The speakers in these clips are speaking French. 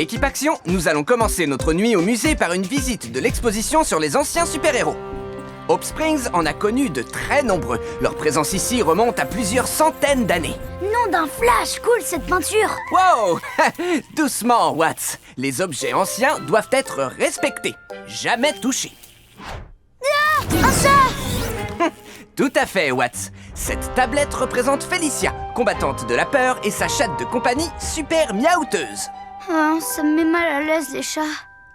Équipe Action, nous allons commencer notre nuit au musée par une visite de l'exposition sur les anciens super-héros. Hope Springs en a connu de très nombreux. Leur présence ici remonte à plusieurs centaines d'années. Nom d'un flash, cool cette peinture. Wow! Doucement, Watts. Les objets anciens doivent être respectés, jamais touchés. Ah, un chat. Tout à fait, Watts. Cette tablette représente Felicia, combattante de la peur, et sa chatte de compagnie, Super Miaouteuse. Oh, ça me met mal à l'aise les chats.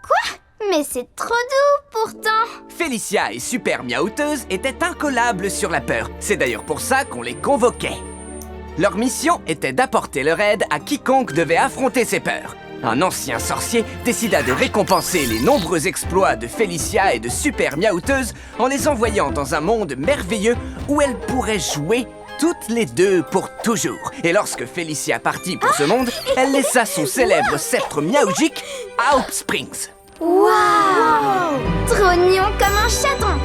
Quoi? Mais c'est trop doux pourtant. Felicia et Super Miaouteuse étaient incollables sur la peur. C'est d'ailleurs pour ça qu'on les convoquait. Leur mission était d'apporter leur aide à quiconque devait affronter ses peurs. Un ancien sorcier décida de récompenser les nombreux exploits de Felicia et de Super Miaouteuse en les envoyant dans un monde merveilleux où elles pourraient jouer toutes les deux pour toujours. Et lorsque Felicia partit pour ce monde, elle laissa son célèbre sceptre miaougique à Hope Springs. Waouh! Trop mignon comme un chaton.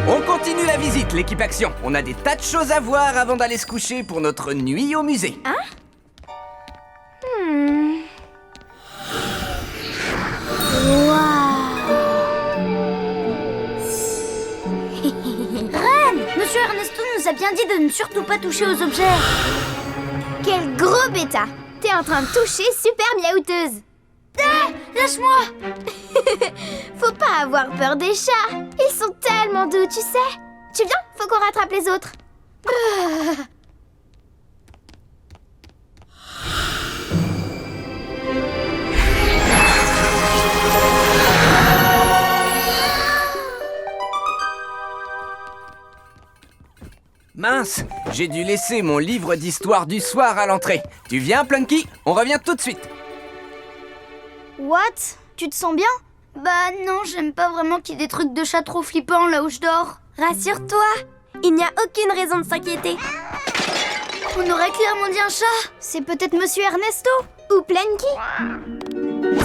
On continue la visite, l'équipe Action. On a des tas de choses à voir avant d'aller se coucher pour notre nuit au musée. Hein? Reine! Monsieur Ernesto nous a bien dit de ne surtout pas toucher aux objets. Quel gros bêta! T'es en train de toucher Super Miaouteuse. Ah! Lâche-moi! Faut pas avoir peur des chats. Ils sont tellement doux, tu sais. Tu viens? Faut qu'on rattrape les autres. Mince, j'ai dû laisser mon livre d'histoire du soir à l'entrée. Tu viens, Plunky? On revient tout de suite. What? Tu te sens bien? Bah non, j'aime pas vraiment qu'il y ait des trucs de chat trop flippants là où je dors. Rassure-toi, il n'y a aucune raison de s'inquiéter. On aurait clairement dit un chat. C'est peut-être Monsieur Ernesto ou Planky.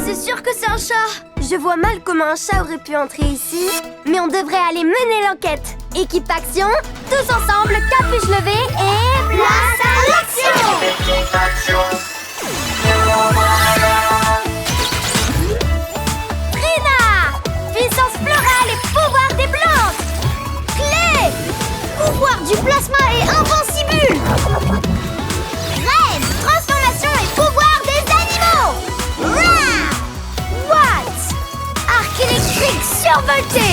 C'est sûr que c'est un chat. Je vois mal comment un chat aurait pu entrer ici, mais on devrait aller mener l'enquête. Équipe Action, tous ensemble, capuche levée et... Place à l'action! Équipe Action. Puissance florale et pouvoir des plantes. Clé! Pouvoir du plasma et invincible! Reine! Transformation et pouvoir des animaux! Rah! What? Arc électrique survolté!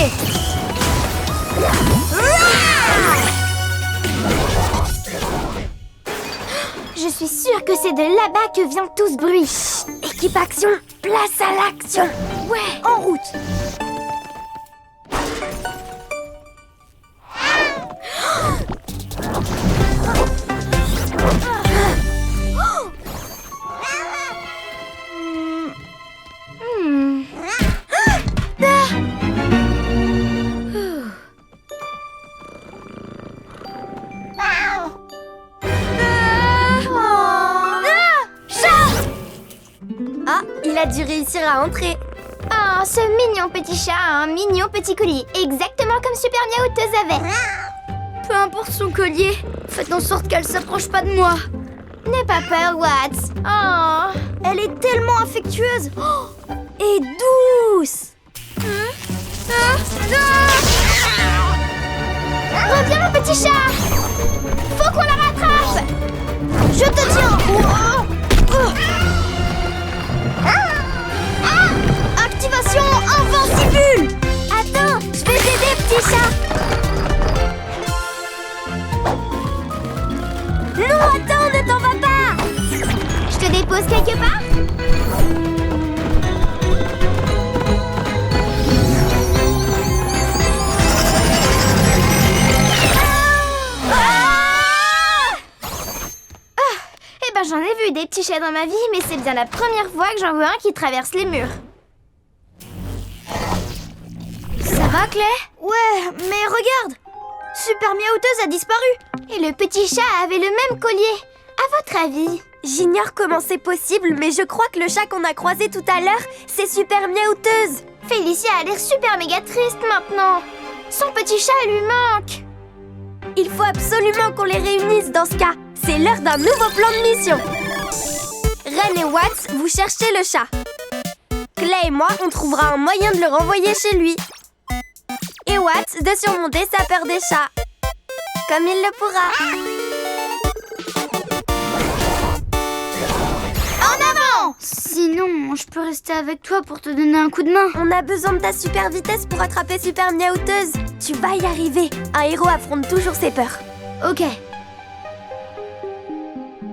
Rah! Je suis sûre que c'est de là-bas que vient tout ce bruit. Équipe Action, place à l'action. Ouais, en route! Ah, il a dû réussir à entrer. Oh, ce mignon petit chat a un mignon petit collier, exactement comme Super Miaouteuse avait. Peu importe son collier, faites en sorte qu'elle s'approche pas de moi. N'aie pas peur, Watts. Oh, elle est tellement affectueuse et douce. Reviens, mon petit chat. Faut qu'on la rattrape. Je te tiens. Activation invincible. Attends, je vais t'aider, petit chat. Non, attends, ne t'en va pas. Je te dépose quelque part? Eh ben j'en ai vu des petits chats dans ma vie, mais c'est bien la première fois que j'en vois un qui traverse les murs. Ça va, Clay? Ouais, mais regarde! Super Miaouteuse a disparu! Et le petit chat avait le même collier. À votre avis? J'ignore comment c'est possible, mais je crois que le chat qu'on a croisé tout à l'heure, c'est Super Miaouteuse. Félicia a l'air super méga triste maintenant. Son petit chat lui manque. Il faut absolument qu'on les réunisse dans ce cas. C'est l'heure d'un nouveau plan de mission. Ren et Watts, vous cherchez le chat. Clay et moi, on trouvera un moyen de le renvoyer chez lui. Et Watts de surmonter sa peur des chats. Comme il le pourra. En avant! Sinon, je peux rester avec toi pour te donner un coup de main. On a besoin de ta super vitesse pour attraper Super Miaouteuse. Tu vas y arriver. Un héros affronte toujours ses peurs. Ok.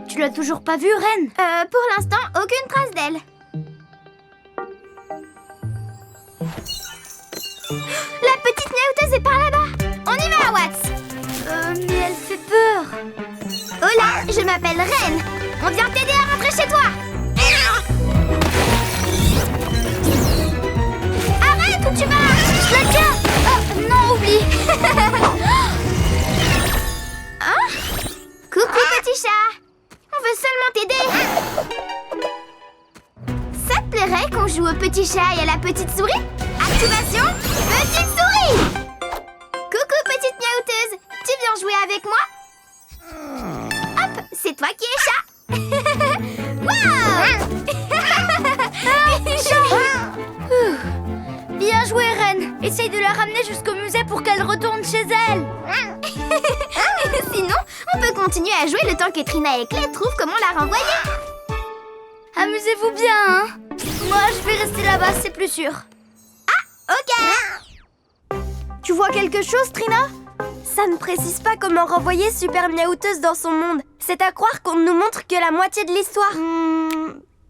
Tu l'as toujours pas vue, Ren? Pour l'instant, aucune trace d'elle. La petite Miaouteuse est par là-bas. On y va, Watts. Mais elle fait peur. Hola, je m'appelle Ren. On vient t'aider à rentrer chez toi. Arrête où tu vas? Je la tiens. Oh, non, oublie. Hein? Coucou, petit chat. On veut seulement t'aider. Ça te plairait qu'on joue au petit chat et à la petite souris? Activation, petite souris. Coucou, petite Miaouteuse. Tu viens jouer avec moi? Hop, c'est toi qui es chat. Waouh. Bien joué, Ren. Essaye de la ramener jusqu'au musée pour qu'elle retourne chez elle. Sinon, on peut continuer à jouer le temps que Trina et Clay trouvent comment la renvoyer. Amusez-vous bien, hein. Moi, je vais rester là-bas, c'est plus sûr. Ok. Tu vois quelque chose, Trina? Ça ne précise pas comment renvoyer Super Miaouteuse dans son monde. C'est à croire qu'on ne nous montre que la moitié de l'histoire.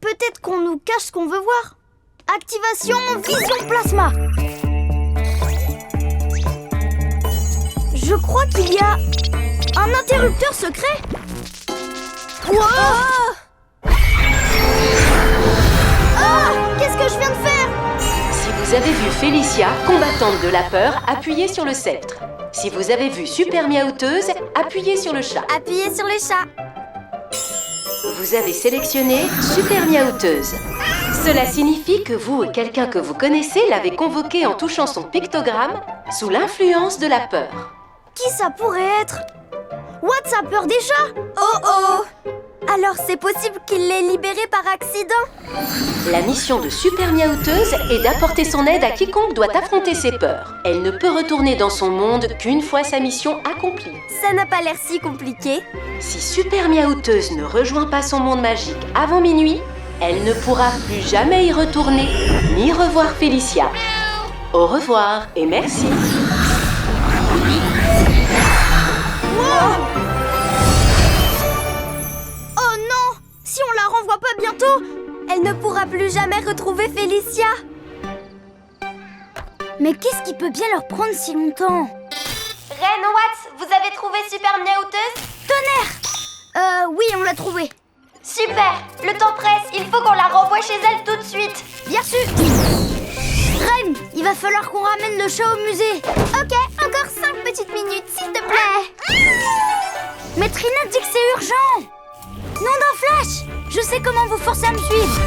Peut-être qu'on nous cache ce qu'on veut voir. Activation Vision Plasma. Je crois qu'il y a un interrupteur secret. Wow! Qu'est-ce que je viens de faire? Si vous avez vu Félicia, combattante de la peur, appuyez sur le sceptre. Si vous avez vu Super Miaouteuse, appuyez sur le chat. Appuyez sur le chat. Vous avez sélectionné Super Miaouteuse. Cela signifie que vous et quelqu'un que vous connaissez l'avez convoquée en touchant son pictogramme sous l'influence de la peur. Qui ça pourrait être? Watts a peur des chats? Oh! Alors c'est possible qu'il l'ait libérée par accident? La mission de Super Miaouteuse est d'apporter son aide à quiconque doit affronter ses peurs. Elle ne peut retourner dans son monde qu'une fois sa mission accomplie. Ça n'a pas l'air si compliqué. Si Super Miaouteuse ne rejoint pas son monde magique avant minuit, elle ne pourra plus jamais y retourner, ni revoir Félicia. Au revoir et merci. Oh non! Si on la renvoie pas bientôt, Elle ne pourra plus jamais retrouver Félicia. mais qu'est-ce qui peut bien leur prendre si longtemps? Ren, Watts, vous avez trouvé Super Miaouteuse? Oui, on l'a trouvée. Super. Le temps presse, il faut qu'on la renvoie chez elle tout de suite. Bien sûr. Ren, il va falloir qu'on ramène le chat au musée. Ok, encore 5 petites minutes, s'il te plaît. Mais Trina dit que c'est urgent. Nom d'un flash. Je sais comment vous forcer à me suivre.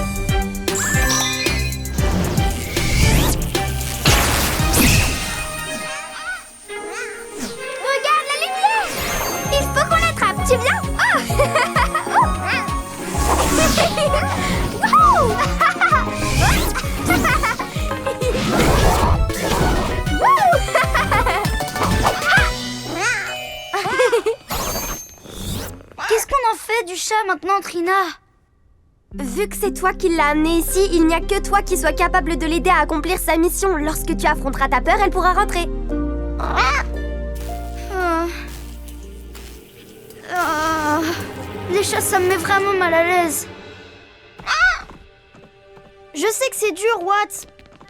Regarde la lumière. Il faut qu'on l'attrape, tu viens? Wouhou. Qu'est-ce qu'on en fait du chat maintenant, Trina? Vu que c'est toi qui l'as amenée ici, il n'y a que toi qui sois capable de l'aider à accomplir sa mission. Lorsque tu affronteras ta peur, elle pourra rentrer. Les chats, ça me met vraiment mal à l'aise. Je sais que c'est dur, Watts.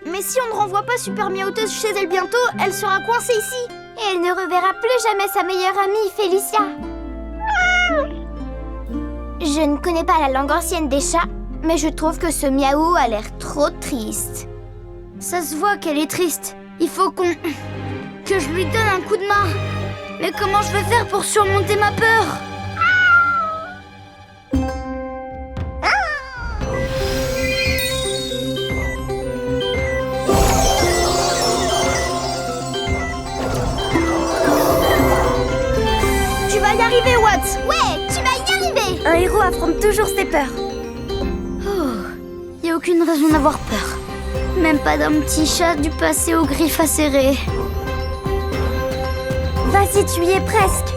Mais si on ne renvoie pas Super Miaouteuse chez elle bientôt, elle sera coincée ici. Et elle ne reverra plus jamais sa meilleure amie, Félicia. Je ne connais pas la langue ancienne des chats, mais je trouve que ce miaou a l'air trop triste. Ça se voit qu'elle est triste. Il faut que je lui donne un coup de main. Mais comment je vais faire pour surmonter ma peur? Tu vas y arriver, Watts. Ouais, tu vas y arriver. Un héros affronte toujours ses peurs. aucune raison d'avoir peur. Même pas d'un petit chat du passé aux griffes acérées. Vas-y, tu y es presque.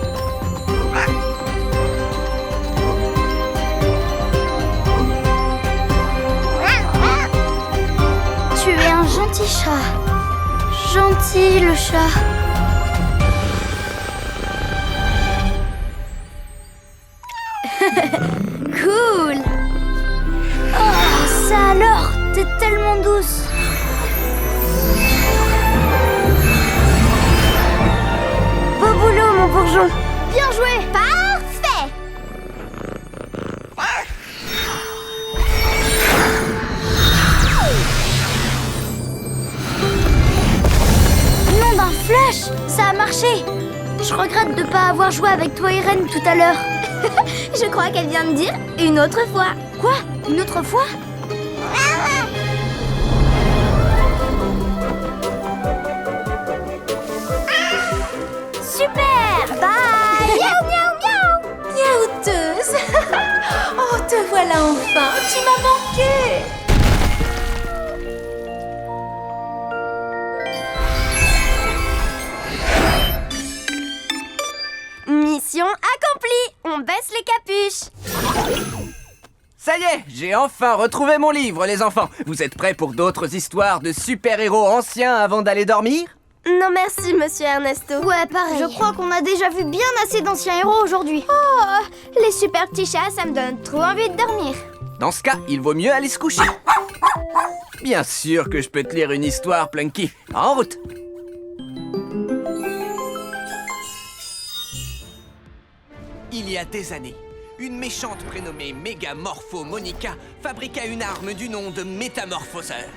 Tu es un gentil chat. Gentil, le chat. Cool. Oh, ça alors, t'es tellement douce. Beau boulot, mon bourgeon. Bien joué. Parfait! Nom d'un flash, ça a marché. Je regrette de pas avoir joué avec toi, Irène, tout à l'heure. Je crois qu'elle vient de dire une autre fois. Quoi? Une autre fois? Super! Bye! Miaou, miaou, miaou! Miaouteuse. Oh, te voilà enfin. Tu m'as manqué. Mission accomplie! On baisse les capuches! Ça y est, j'ai enfin retrouvé mon livre, les enfants. Vous êtes prêts pour d'autres histoires de super-héros anciens avant d'aller dormir? Non merci, monsieur Ernesto. Ouais, pareil. Je crois qu'on a déjà vu bien assez d'anciens héros aujourd'hui. Oh, les super petits chats, ça me donne trop envie de dormir. Dans ce cas, il vaut mieux aller se coucher. Bien sûr que je peux te lire une histoire, Plunky. En route! Il y a des années, une méchante prénommée Mégamorpho Monica fabriqua une arme du nom de Métamorphoseur.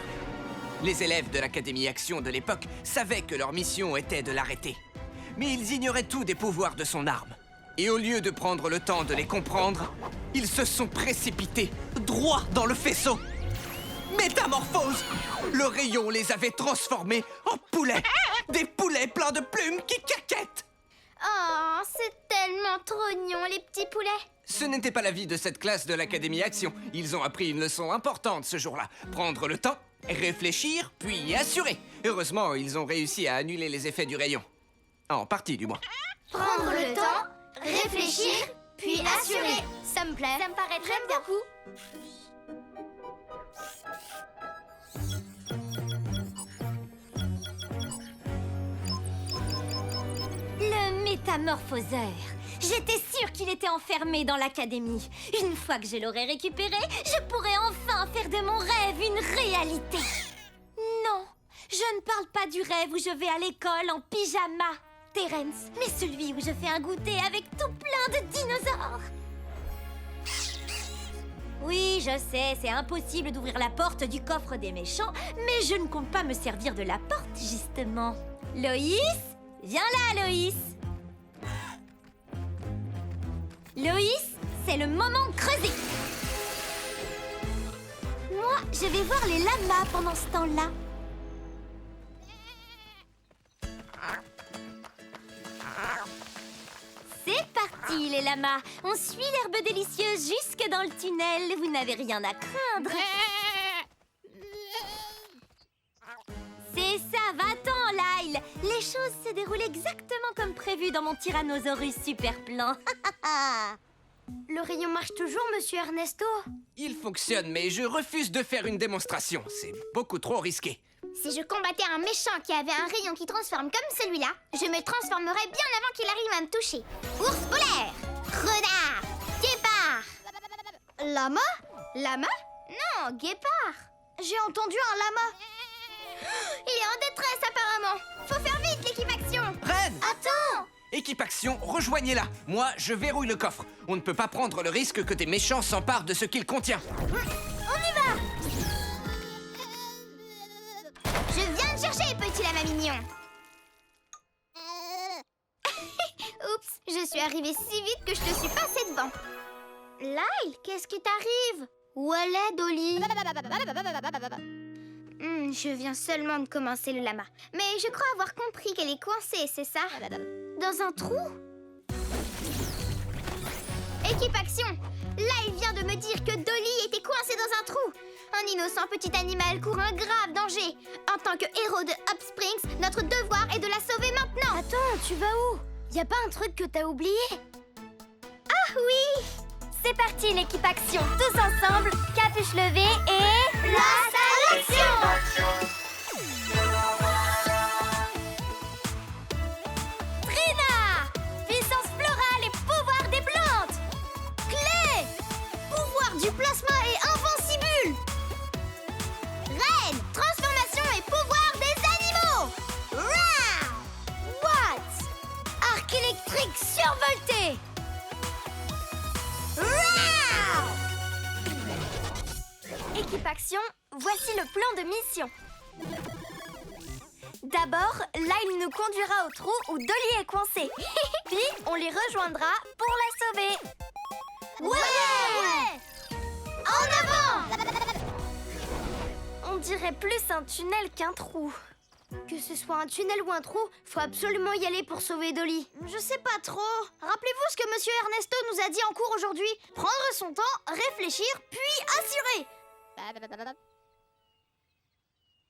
Les élèves de l'Académie Action de l'époque savaient que leur mission était de l'arrêter. Mais ils ignoraient tout des pouvoirs de son arme. Et au lieu de prendre le temps de les comprendre, ils se sont précipités droit dans le faisceau. Métamorphose! Le rayon les avait transformés en poulets. Des poulets pleins de plumes qui caquettent. Oh, c'est tellement trop mignon, les petits poulets. Ce n'était pas l'avis de cette classe de l'Académie Action. Ils ont appris une leçon importante ce jour-là. Prendre le temps, réfléchir, puis assurer. Heureusement, ils ont réussi à annuler les effets du rayon. En partie, du moins. Prendre le temps, réfléchir, puis assurer. Ça me plaît. Ça me paraît très bien. Le métamorphoseur. J'étais sûre qu'il était enfermé dans l'académie. Une fois que je l'aurai récupéré, je pourrai enfin faire de mon rêve une réalité. Non, je ne parle pas du rêve où je vais à l'école en pyjama, Terence, mais celui où je fais un goûter avec tout plein de dinosaures. Oui, je sais, c'est impossible d'ouvrir la porte du coffre des méchants, mais je ne compte pas me servir de la porte, justement. Loïs? Viens là, Loïs! Loïs, c'est le moment de creuser! Moi, je vais voir les lamas pendant ce temps-là. C'est parti, les lamas! On suit l'herbe délicieuse jusque dans le tunnel. Vous n'avez rien à craindre. C'est ça, va-t'en, Lyle! Les choses se déroulent exactement comme prévu dans mon Tyrannosaurus super plan. Le rayon marche toujours, monsieur Ernesto? Il fonctionne, mais je refuse de faire une démonstration. C'est beaucoup trop risqué. Si je combattais un méchant qui avait un rayon qui transforme comme celui-là, je me transformerais bien avant qu'il arrive à me toucher. Ours polaire, renard, guépard. Lama? Lama? Non, guépard. J'ai entendu un lama. Il est en détresse apparemment. Faut faire vite l'équipe action. Reine! Attends. Équipe Action, rejoignez-la. Moi, je verrouille le coffre. On ne peut pas prendre le risque que des méchants s'emparent de ce qu'il contient. On y va. Je viens de chercher, petit lama mignon. Oups, je suis arrivée si vite que je te suis passée devant. Lyle, qu'est-ce qui t'arrive? Où elle est, Dolly? Je viens seulement de commencer le lama. Mais je crois avoir compris qu'elle est coincée, c'est ça? Dans un trou? Équipe Action! Lyle vient de me dire que Dolly était coincée dans un trou. Un innocent petit animal court un grave danger. En tant que héros de Up Springs, notre devoir est de la sauver maintenant. Attends, tu vas où? Y a pas un truc que t'as oublié? Ah oui! C'est parti l'équipe action, tous ensemble, capuche levée et... Place à l'action! Trina! Puissance florale et pouvoir des plantes! Clé! Pouvoir du plasma et invincible! Reine! Transformation et pouvoir des animaux! Rah! What? Arc électrique survolté! Rah! Équipe action, voici le plan de mission. D'abord, Lyle nous conduira au trou où Dolly est coincée. Puis, on les rejoindra pour la sauver. Ouais! En avant! On dirait plus un tunnel qu'un trou. Que ce soit un tunnel ou un trou, faut absolument y aller pour sauver Dolly. Je sais pas trop. Rappelez-vous ce que Monsieur Ernesto nous a dit en cours aujourd'hui. Prendre son temps, réfléchir, puis assurer.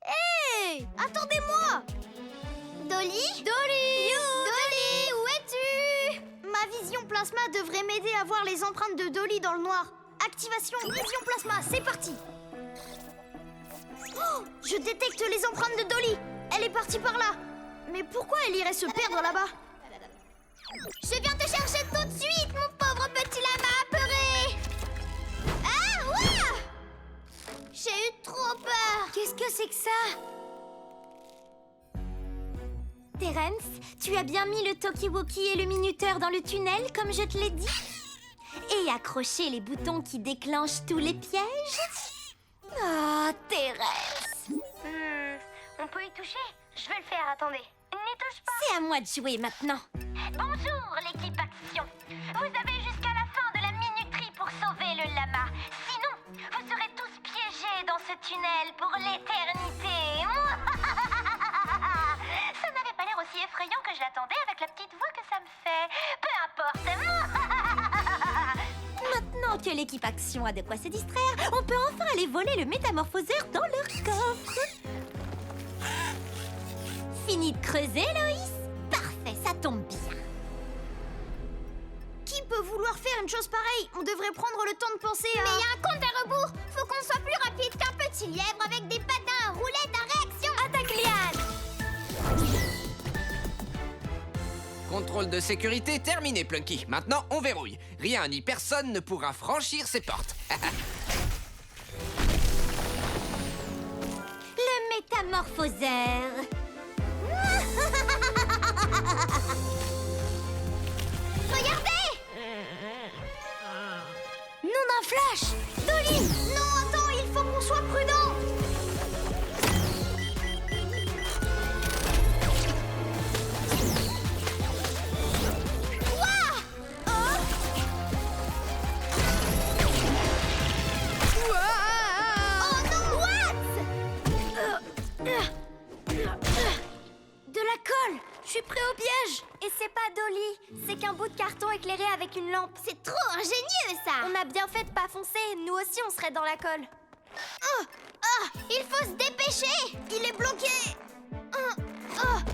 Hé! Attendez-moi! Dolly? Dolly! Dolly, où es-tu? Ma vision plasma devrait m'aider à voir les empreintes de Dolly dans le noir. Activation vision plasma, c'est parti! Oh, je détecte les empreintes de Dolly. Elle est partie par là. Mais pourquoi elle irait se perdre là-bas? Je viens te chercher tout de suite, mon pauvre petit lama apeuré. Ah, ouah! J'ai eu trop peur. Qu'est-ce que c'est que ça? Terence, tu as bien mis le talkie-walkie et le minuteur dans le tunnel comme je te l'ai dit? Et accroché les boutons qui déclenchent tous les pièges? Oh, Terence! On peut y toucher? Je vais le faire, attendez. N'y touche pas. C'est à moi de jouer maintenant. Bonjour l'équipe Action. Vous avez jusqu'à la fin de la minuterie pour sauver le lama. Sinon, vous serez tous piégés dans ce tunnel pour l'éternité. Ça n'avait pas l'air aussi effrayant que je l'attendais avec la petite voix que ça me fait. Peu importe. Maintenant que l'équipe Action a de quoi se distraire, on peut enfin aller voler le métamorphoseur dans leur coffre. Fini de creuser, Loïs? Parfait, ça tombe bien. Qui peut vouloir faire une chose pareille? On devrait prendre le temps de penser à... Mais il y a un compte à rebours. Faut qu'on soit plus rapide qu'un petit lièvre avec des patins à roulettes à réaction. Attaque Liane! Contrôle de sécurité terminé, Plunky. Maintenant, on verrouille. Rien ni personne ne pourra franchir ces portes. Le métamorphoseur. Regardez! Nous, un flash! Dolly! Non, attends, il faut qu'on soit prudent! Ouah! Oh! Oh non! What? De la colle! Je suis pris au piège! Et c'est pas Dolly, c'est qu'un bout de carton éclairé avec une lampe. C'est trop ingénieux, ça! On a bien fait de pas foncer, nous aussi on serait dans la colle. Il faut se dépêcher! Il est bloqué!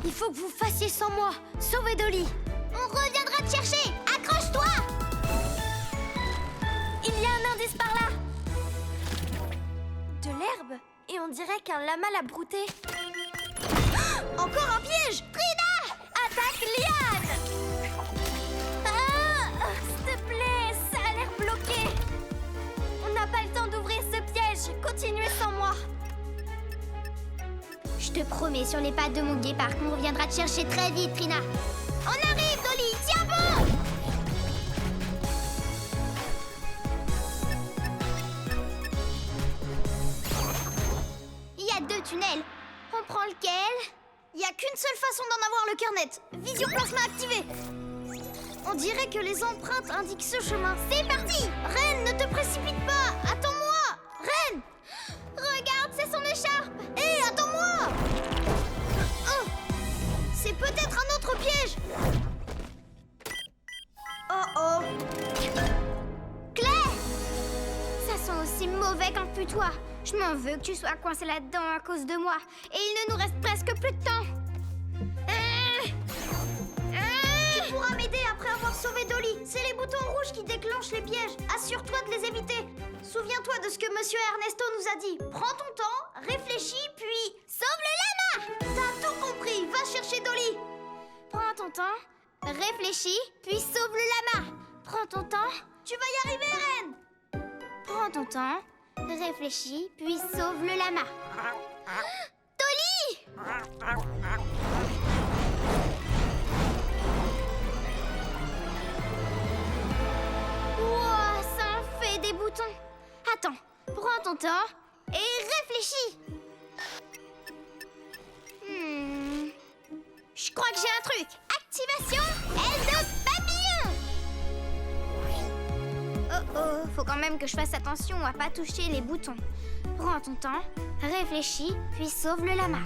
Il faut que vous fassiez sans moi. Sauvez Dolly. On reviendra te chercher! Accroche-toi! Il y a un indice par là. De l'herbe. Et on dirait qu'un lama l'a brouté. Encore un piège! Trina! Attaque Liane! S'il te plaît, ça a l'air bloqué. On n'a pas le temps d'ouvrir ce piège. Continuez sans moi. Je te promets, sur les pattes de mon guépard, qu'on reviendra te chercher très vite, Trina. On arrive, Dolly! Tiens bon! Il y a 2 tunnels. On prend lequel? Il n'y a qu'une seule façon d'en avoir le carnet. Vision plasma activée. On dirait que les empreintes indiquent ce chemin. C'est parti! Reine, ne te précipite pas! Attends-moi! Reine! Regarde, c'est son écharpe! Hé, attends-moi! Oh! C'est peut-être un autre piège! Oh oh! Claire! Ça sent aussi mauvais qu'un putois. Je m'en veux que tu sois coincé là-dedans à cause de moi. Et il ne nous reste presque plus de temps. Tu pourras m'aider après avoir sauvé Dolly. C'est les boutons rouges qui déclenchent les pièges. Assure-toi de les éviter. Souviens-toi de ce que Monsieur Ernesto nous a dit. Prends ton temps, réfléchis, puis... Sauve le lama! T'as tout compris. Va chercher Dolly. Prends ton temps, réfléchis, puis sauve le lama. Prends ton temps. Tu vas y arriver, Reine. Prends ton temps, réfléchis, puis sauve le lama. Dolly! Wow, ça en fait des boutons. Attends, prends ton temps et réfléchis. Je crois que j'ai un truc. Activation aile de papillon. Oh, faut quand même que je fasse attention à pas toucher les boutons. Prends ton temps, réfléchis, puis sauve le lama.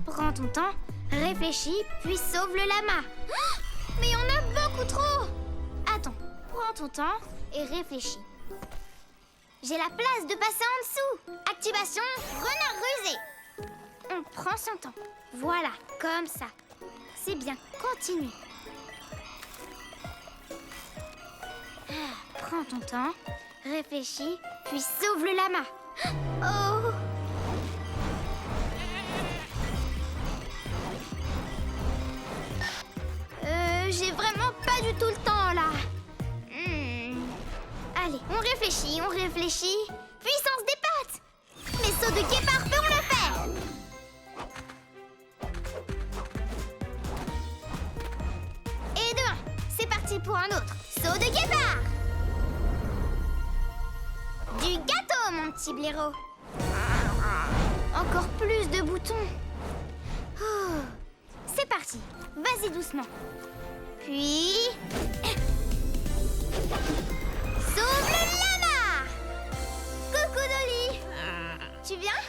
Prends ton temps, réfléchis, puis sauve le lama. Oh, mais il y en a beaucoup trop. Attends, prends ton temps et réfléchis. J'ai la place de passer en dessous. Activation renard rusé. On prend son temps. Voilà, comme ça. C'est bien, continue. Prends ton temps, réfléchis, puis sauve le lama. Oh! J'ai vraiment pas du tout le temps là. Allez, on réfléchit. Puissance des pattes. Mais sauts de guépard feront l'affaire. Et de 1, c'est parti pour un autre. Saut de guépard. Du gâteau, mon petit blaireau. Encore plus de boutons. Oh. C'est parti. Vas-y doucement. Puis... Sauve le lama! Coucou Dolly! Tu viens?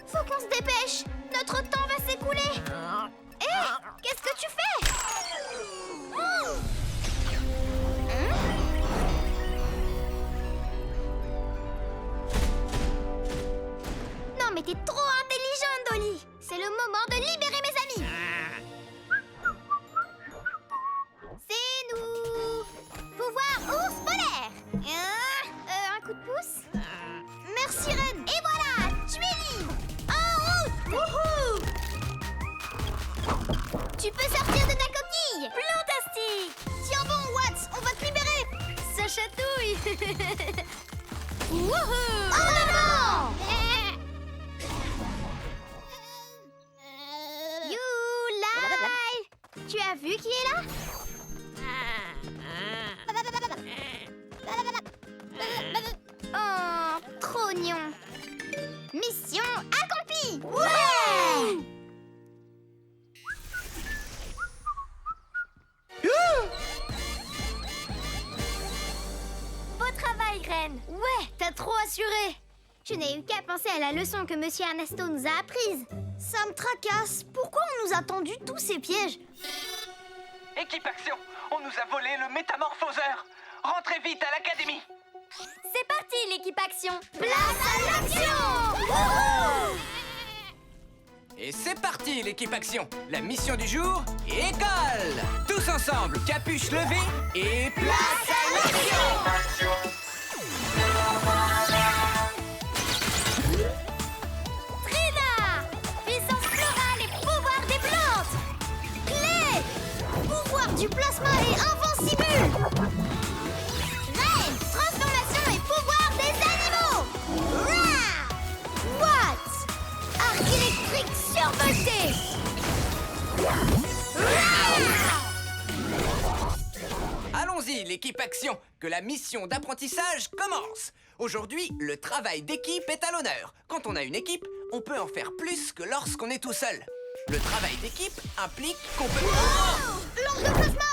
Faut qu'on se dépêche! Notre temps va s'écouler! Hé! Qu'est-ce que tu fais? Oh! Non mais t'es trop intelligente Dolly! C'est le moment de libérer mes amis! C'est nous! Pouvoir ours polaire! Un coup de pouce? Merci Reine! Et voilà! Tu es libre! En route! Wouhou! Tu peux sortir de ta coquille! Fantastique! Tiens bon Watts, on va te libérer! Ça chatouille! Wouhou! En avant! You Lai! Tu as vu qui est là? Oh, trop mignon. Mission accomplie. Ouais! Beau travail, Reine. Ouais, t'as trop assuré. Je n'ai eu qu'à penser à la leçon que Monsieur Ernesto nous a apprise. Ça me tracasse. Pourquoi on nous a tendu tous ces pièges? Équipe Action, on nous a volé le métamorphoseur. Rentrez vite à l'académie. C'est parti, l'équipe Action. Place à l'action! Wouhou! Et c'est parti, l'équipe Action. La mission du jour, école. Tous ensemble, capuche levée et place à l'action. Trina! Puissance florale et pouvoir des plantes! Clé! Pouvoir du plasma et invincible! Reine! Transformation et pouvoir des animaux! Rah! What? Arc électrique survolté! Allons-y, l'équipe Action, que la mission d'apprentissage commence. Aujourd'hui, le travail d'équipe est à l'honneur. Quand on a une équipe, on peut en faire plus que lorsqu'on est tout seul. Le travail d'équipe implique qu'on peut... Oh! Lampe de plasma!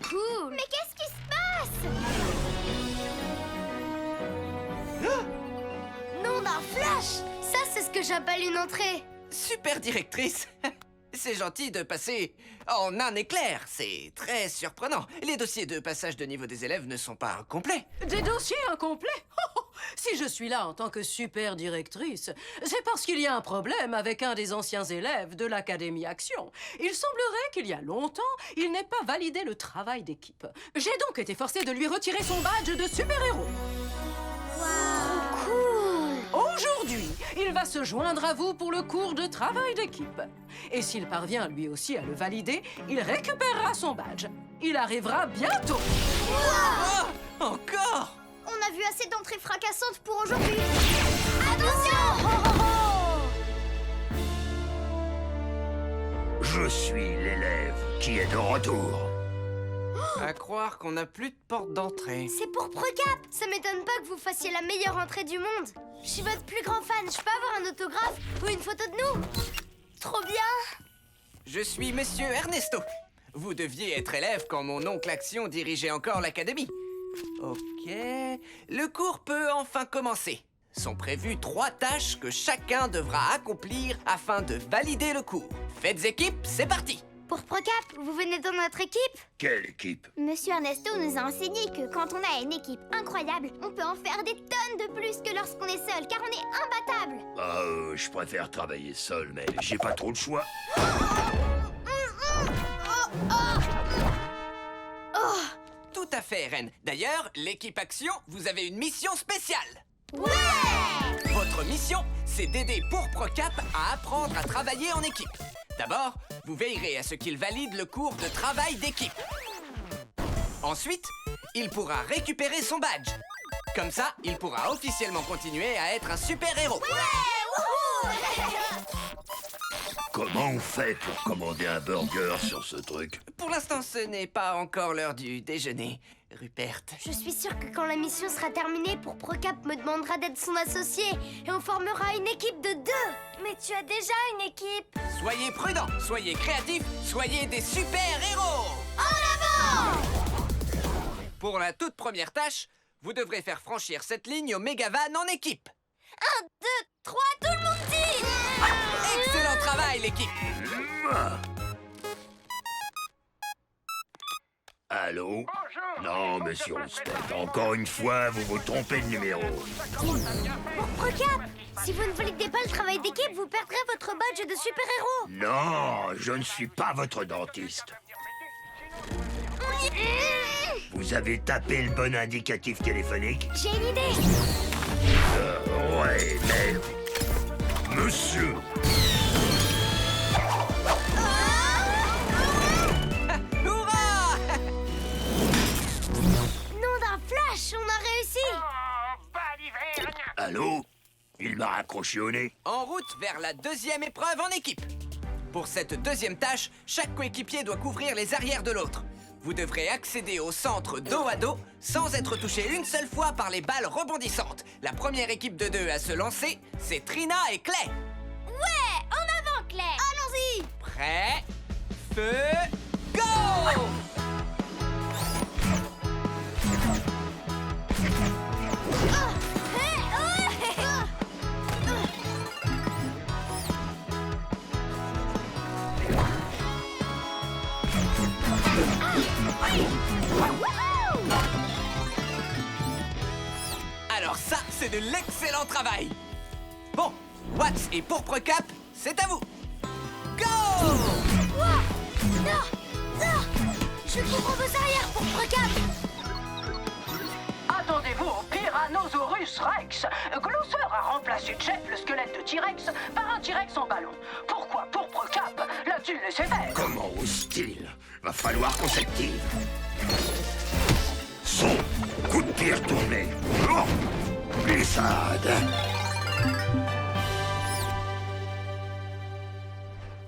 Cool! Mais qu'est-ce qui se passe? Nom d'un flash! Ça, c'est ce que j'appelle une entrée. Super directrice. C'est gentil de passer en un éclair. C'est très surprenant. Les dossiers de passage de niveau des élèves ne sont pas complets. Des dossiers incomplets? Oh, Si je suis là en tant que super directrice, c'est parce qu'il y a un problème avec un des anciens élèves de l'Académie Action. Il semblerait qu'il y a longtemps, il n'ait pas validé le travail d'équipe. J'ai donc été forcée de lui retirer son badge de super-héros. Aujourd'hui, il va se joindre à vous pour le cours de travail d'équipe. Et s'il parvient lui aussi à le valider, il récupérera son badge. Il arrivera bientôt. Oh, encore? On a vu assez d'entrées fracassantes pour aujourd'hui. Attention! Je suis l'élève qui est de retour. À croire qu'on n'a plus de porte d'entrée. C'est pour Precap. Ça m'étonne pas que vous fassiez la meilleure entrée du monde. Je suis votre plus grand fan. Je peux avoir un autographe ou une photo de nous? Trop bien. Je suis Monsieur Ernesto. Vous deviez être élève quand mon oncle Action dirigeait encore l'académie. Ok, le cours peut enfin commencer. Sont prévues 3 tâches que chacun devra accomplir afin de valider le cours. Faites équipe, c'est parti! Pour Precap, vous venez dans notre équipe? Quelle équipe? Monsieur Ernesto nous a enseigné que quand on a une équipe incroyable, on peut en faire des tonnes de plus que lorsqu'on est seul, car on est imbattable. Je préfère travailler seul, mais j'ai pas trop le choix. Tout à fait, Ren. D'ailleurs, l'équipe Action, vous avez une mission spéciale. Ouais! Votre mission, c'est d'aider Precap à apprendre à travailler en équipe. D'abord, vous veillerez à ce qu'il valide le cours de travail d'équipe. Ensuite, il pourra récupérer son badge. Comme ça, il pourra officiellement continuer à être un super-héros. Comment on fait pour commander un burger sur ce truc? Pour l'instant, ce n'est pas encore l'heure du déjeuner, Rupert. Je suis sûre que quand la mission sera terminée, pour Precap me demandera d'être son associé et on formera une équipe de 2. Mais tu as déjà une équipe. Soyez prudents, soyez créatifs, soyez des super-héros! En avant! Pour la toute première tâche, vous devrez faire franchir cette ligne au Megavan en équipe. 1, 2, 3, tout le monde dit! Excellent travail, l'équipe! Allô? Non, monsieur Roustet, encore une fois, vous vous trompez de numéro. Pour Precap, si vous ne validez pas le travail d'équipe, vous perdrez votre badge de super-héros. Non, je ne suis pas votre dentiste. Vous avez tapé le bon indicatif téléphonique? J'ai une idée. Ouais, mais... Monsieur! Hurrah! Nom d'un flash, on a réussi. Allô? Il m'a raccroché au nez. En route vers la deuxième épreuve en équipe. Pour cette deuxième tâche, chaque coéquipier doit couvrir les arrières de l'autre. Vous devrez accéder au centre dos à dos sans être touché une seule fois par les balles rebondissantes. La première équipe de 2 à se lancer, c'est Trina et Clay. Ouais! En avant, Claire! Allons-y. Prêt? Feu! Go! Alors ça, c'est de l'excellent travail. Bon, Watts et Precap, c'est à vous. Go! Je couvre vos arrières pour Precap. Attendez-vous au Tyrannosaurus Rex. Glosser a remplacé Jet, le squelette de T-Rex, par un T-Rex en ballon. Pourquoi Precap l'a-t-il laissé faire? Comment ose-t-il? Va falloir qu'on s'active. Son coup de pied retourné. Oh, glissade.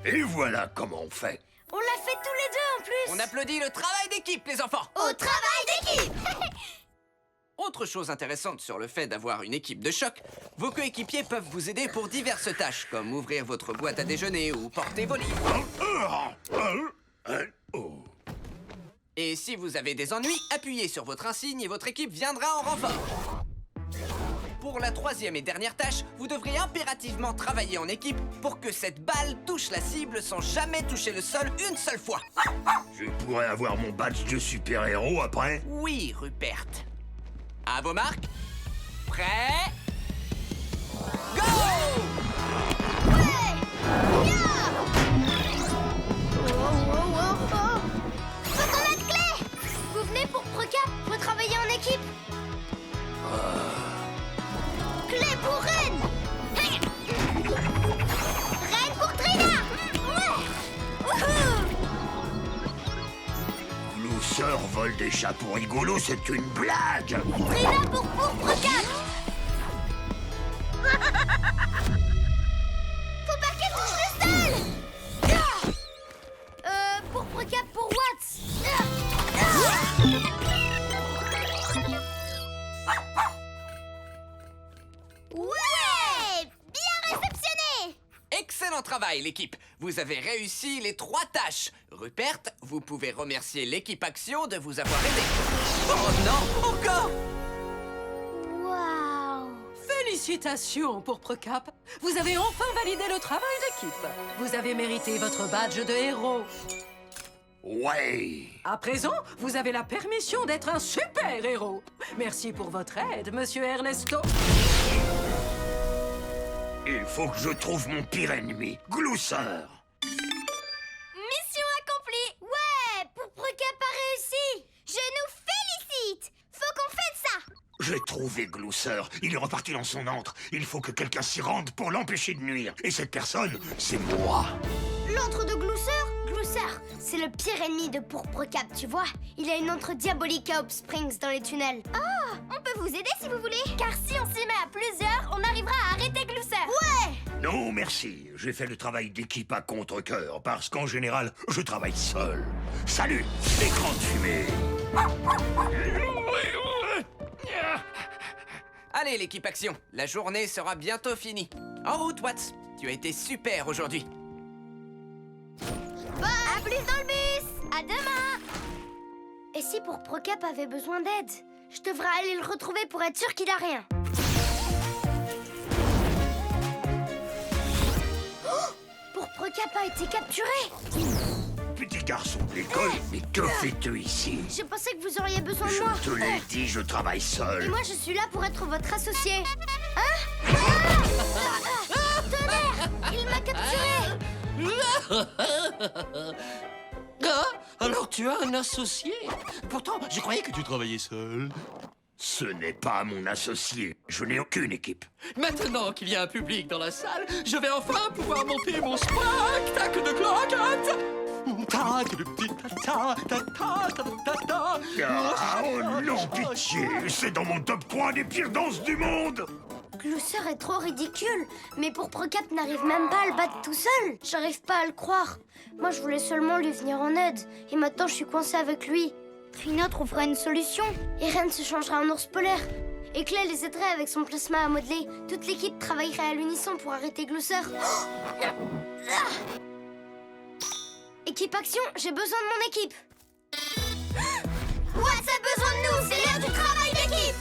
Et voilà comment on fait. On l'a fait tous les deux en plus. On applaudit le travail d'équipe, les enfants. Au travail d'équipe. Autre chose intéressante sur le fait d'avoir une équipe de choc, vos coéquipiers peuvent vous aider pour diverses tâches, comme ouvrir votre boîte à déjeuner ou porter vos livres. Oh. Et si vous avez des ennuis, appuyez sur votre insigne et votre équipe viendra en renfort. Pour la troisième et dernière tâche, vous devrez impérativement travailler en équipe pour que cette balle touche la cible sans jamais toucher le sol une seule fois. Je pourrais avoir mon badge de super-héros après? Oui, Rupert. À vos marques. Prêt? Les chapeaux rigolos, c'est une blague. Trina pour Pourpre-Cap. Faut pas qu'elle touche le sol. Pourpre-Cap pour Watts. Ouais, bien réceptionné. Excellent travail, l'équipe. Vous avez réussi les 3 tâches. Rupert, vous pouvez remercier l'équipe Action de vous avoir aidé. Oh non, encore! Waouh. Félicitations, Pourpre-Cap. Vous avez enfin validé le travail d'équipe. Vous avez mérité votre badge de héros. Ouais. À présent, vous avez la permission d'être un super héros. Merci pour votre aide, monsieur Ernesto. Il faut que je trouve mon pire ennemi, Glouceur. Mission accomplie. Ouais, Pourpre-Cap a réussi. Je nous félicite. Faut qu'on fête ça. J'ai trouvé Glouceur. Il est reparti dans son antre. Il faut que quelqu'un s'y rende pour l'empêcher de nuire. Et cette personne, c'est moi. L'antre de Glouceur? Glouceur, c'est le pire ennemi de Pourpre-Cap, tu vois. Il a une antre diabolique à Hope Springs dans les tunnels. On peut vous aider si vous voulez. Car si on s'y met à plusieurs, on arrivera à arrêter Glouceur. Ouais. Non, merci. J'ai fait le travail d'équipe à contre-cœur, parce qu'en général, je travaille seul. Salut, écran de fumée. Allez, l'équipe Action, la journée sera bientôt finie. En route, Watts. Tu as été super aujourd'hui. À plus dans le bus. À demain. Et si Pourpre-Cap avait besoin d'aide? Je devrais aller le retrouver pour être sûr qu'il a rien. Oh, Pourpre-Cap a été capturé. Petit garçon de l'école, mais que fais-tu ici? Je pensais que vous auriez besoin de Je moi. te l'ai dit, je travaille Et seul. moi, je suis là pour être votre associé. Hein? Tonnerre! Il m'a capturé! Ah, alors tu as un associé. Pourtant, je croyais que tu travaillais seul. Ce n'est pas mon associé. Je n'ai aucune équipe. Maintenant qu'il y a un public dans la salle, je vais enfin pouvoir monter mon spectacle de croquettes. Ah, oh non, pitié. C'est dans mon top 3 des pires danses du monde. Glouceur est trop ridicule. Mais Pourpre-Cap n'arrive même pas à le battre tout seul. J'arrive pas à le croire. Moi, je voulais seulement lui venir en aide. Et maintenant, je suis coincée avec lui. Trina trouvera une solution. Eren se changera en ours polaire. Et Clay les aiderait avec son plasma à modeler. Toute l'équipe travaillerait à l'unisson pour arrêter Glouceur. Équipe Action, j'ai besoin de mon équipe. Watts a besoin de nous. C'est l'heure du travail d'équipe.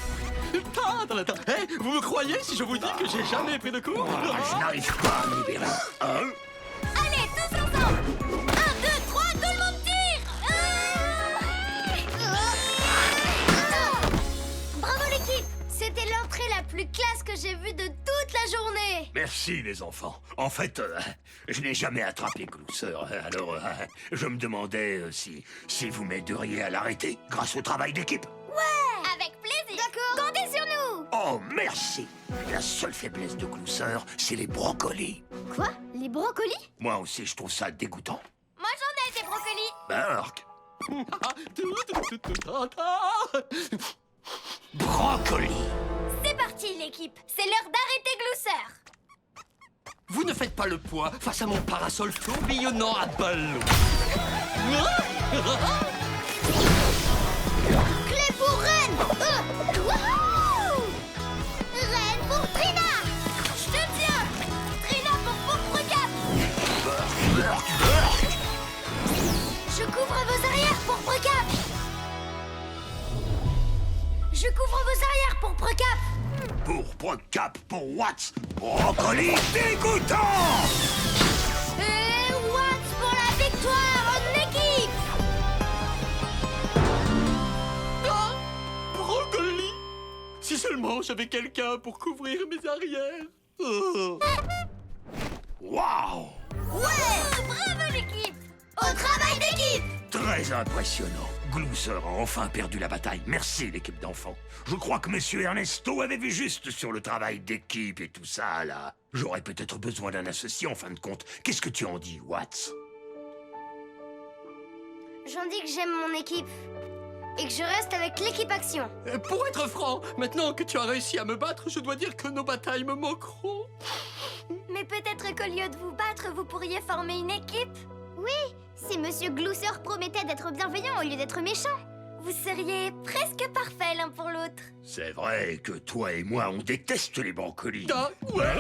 Hey, vous me croyez si je vous dis que j'ai jamais pris de cours? Ah, je n'arrive pas à me libérer. Hein? Allez, tous ensemble. 1, 2, 3, tout le monde tire. Bravo l'équipe. C'était l'entrée la plus classe que j'ai vue de toute la journée. Merci les enfants. En fait, je n'ai jamais attrapé Glouceur. Alors, je me demandais si vous m'aideriez à l'arrêter grâce au travail d'équipe. Avec plaisir. D'accord. Comptez sur nous. Oh, merci. La seule faiblesse de Glouceur, c'est les brocolis. Quoi? Les brocolis? Moi aussi, je trouve ça dégoûtant. Moi j'en ai des brocolis. Bark. Brocoli. C'est parti l'équipe. C'est l'heure d'arrêter Glouceur. Vous ne faites pas le poids face à mon parasol tourbillonnant à ballon. Clé pour Ren. Wouhou. Ren pour Trina. Je te tiens. Trina pour Pourpre-Cap. Je couvre vos arrières, Pourpre-Cap. Je couvre vos arrières, Pourpre-Cap. Pourpre-Cap pour Watts. Brocoli dégoûtant. Et Watts pour la victoire en équipe. Brocoli. Si seulement j'avais quelqu'un pour couvrir mes arrières. Oh. Waouh. Ouais. Bravo l'équipe. Au travail d'équipe. Très impressionnant. Glouceur a enfin perdu la bataille. Merci, l'équipe d'enfants. Je crois que Monsieur Ernesto avait vu juste sur le travail d'équipe et tout ça, là. J'aurais peut-être besoin d'un associé, en fin de compte. Qu'est-ce que tu en dis, Watts? J'en dis que j'aime mon équipe. et que je reste avec l'équipe action. Pour être franc, maintenant que tu as réussi à me battre, je dois dire que nos batailles me manqueront. Mais peut-être qu'au lieu de vous battre, vous pourriez former une équipe? Oui, si Monsieur Glousser promettait d'être bienveillant au lieu d'être méchant. Vous seriez presque parfaits l'un pour l'autre. C'est vrai que toi et moi, on déteste les brocolis. Ah, ouais.